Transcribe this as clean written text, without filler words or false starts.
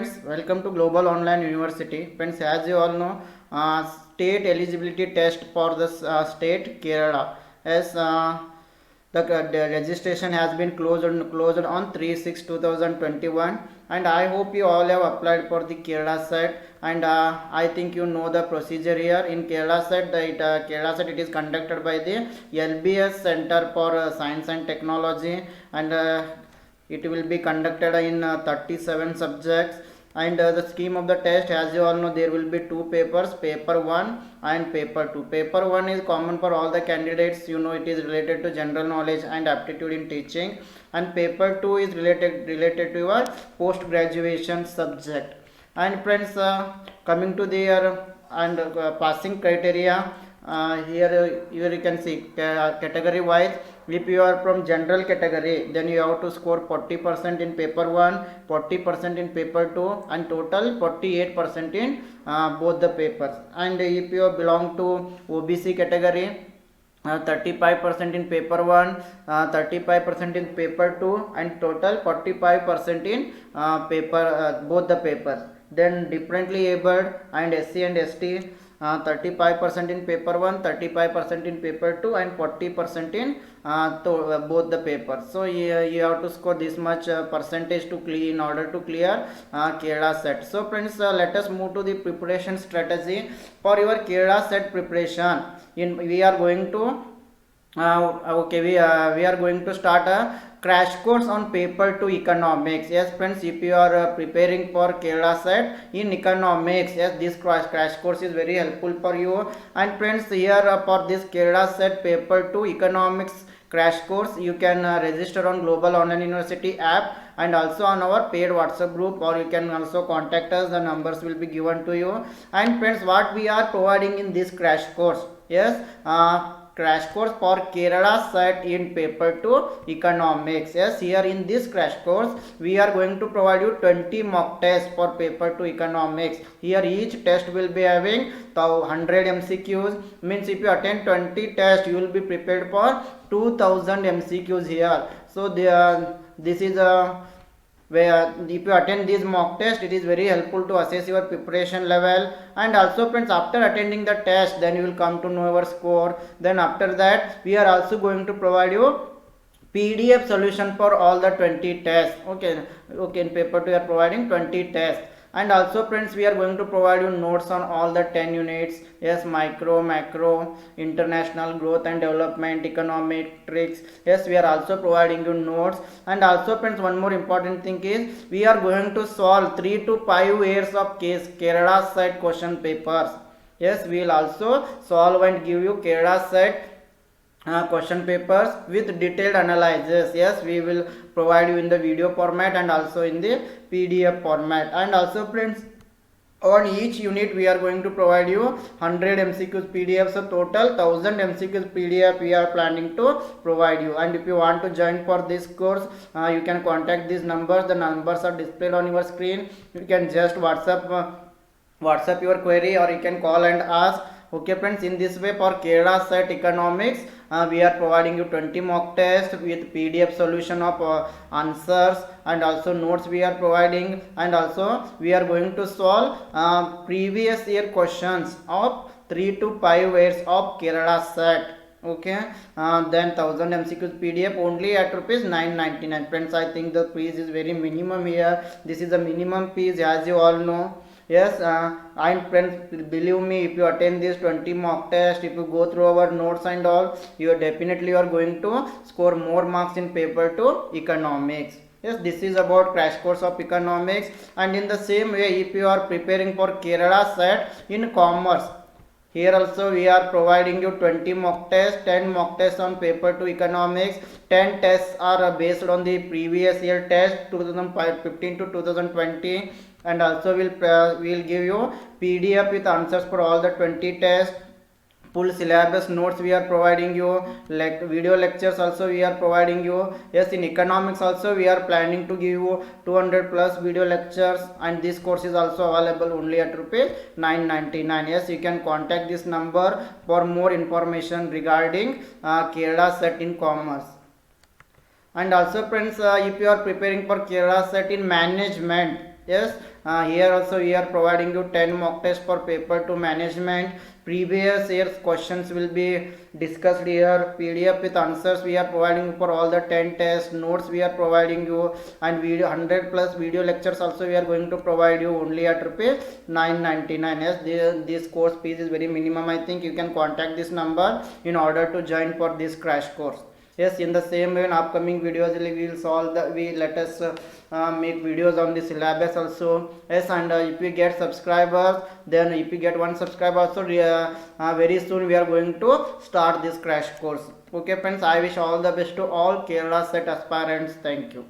friends, welcome to Global Online University. Friends, as you all know, state eligibility test for the state Kerala as the registration has been closed on 3/6/2021, and I hope you all have applied for the Kerala set. And I think you know the procedure here in Kerala set. Kerala set, it is conducted by the LBS Center for Science and Technology, and it will be conducted in 37 subjects. And the scheme of the test, as you all know, there will be two papers, paper 1 and paper 2. Paper 1 is common for all the candidates, you know, it is related to general knowledge and aptitude in teaching, and paper 2 is related to your post graduation subject. And friends, coming to their and passing criteria, here you can see category wise. If you are from general category, then you have to score 40% in paper 1, 40% in paper 2, and total 48% in both the papers. And if you belong to OBC category, 35% in paper 1, 35% in paper 2, and total 45% in both the papers. Then differently abled and SC and ST, 35% in paper 1, 35% in paper 2, and 40% in both the papers. So you have to score this much percentage to clear in order to clear Kerala set. So friends, let us move to the preparation strategy for your Kerala set preparation. We are going to we are going to start a crash course on paper 2 economics. Yes friends, if you are preparing for Kerala set in economics, yes, this crash course is very helpful for you. And friends, here for this Kerala set paper 2 economics crash course, you can register on Global Online University app and also on our paid WhatsApp group, or you can also contact us. The numbers will be given to you. And friends, what we are providing in this crash course, yes, crash course for Kerala set in paper 2 economics. Yes, here in this crash course we are going to provide you 20 mock tests for paper 2 economics. Here each test will be having 100 MCQs, means if you attend 20 tests you will be prepared for 2000 MCQs here. So this is a where if you attend this mock test, it is very helpful to assess your preparation level. And also friends, after attending the test, then you will come to know your score. Then after that, we are also going to provide you PDF solution for all the 20 tests. Okay, in paper 2 we are providing 20 tests. And also friends, we are going to provide you notes on all the 10 units. Yes, micro, macro, international growth and development, econometrics. Yes, we are also providing you notes. And also friends, one more important thing is we are going to solve 3 to 5 years of case Kerala set question papers. Yes, we will also solve and give you Kerala set question papers with detailed analysis. Yes, we will provide you in the video format and also in the PDF format. And also friends, on each unit we are going to provide you 100 MCQs PDF. So total 1000 MCQs PDF we are planning to provide you. And if you want to join for this course, you can contact these numbers. The numbers are displayed on your screen. You can just WhatsApp your query, or you can call and ask. Okay friends, in this way for Kerala set economics, we are providing you 20 mock tests with PDF solution of answers, and also notes we are providing. And also we are going to solve previous year questions of 3 to 5 years of Kerala set. Okay, then 1000 MCQs PDF only at rupees 999. Friends, I think the fees is very minimum here. This is the minimum fees, as you all know. Yes, and friends, believe me, if you attend this 20 mock test, if you go through our notes and all, you are going to score more marks in paper 2 economics. Yes, this is about crash course of economics. And in the same way, if you are preparing for Kerala set in commerce, here also we are providing you 20 mock tests, 10 mock tests on paper 2 economics. 10 tests are based on the previous year test 2015 to 2020. And also we'll give you PDF with answers for all the 20 tests. Full syllabus notes we are providing you, like video lectures also we are providing you. Yes, in economics also we are planning to give you 200 plus video lectures, and this course is also available only at rupees 999. Yes, you can contact this number for more information regarding Kerala set in commerce. And also friends, if you are preparing for Kerala set in management, yes, Here also we are providing you 10 mock tests for paper 2 management. Previous year's questions will be discussed here. PDF with answers we are providing for all the 10 tests. Notes we are providing you, and video 100 plus video lectures also we are going to provide you only at rupees 999. Yes, this course fees is very minimum. I think you can contact this number in order to join for this crash course. Yes, in the same way in upcoming videos we will solve the let us make videos on the syllabus also. Yes, and if we get subscribers, then if we get 1 subscriber also, very soon we are going to start this crash course. Okay friends, I wish all the best to all Kerala set aspirants. Thank you.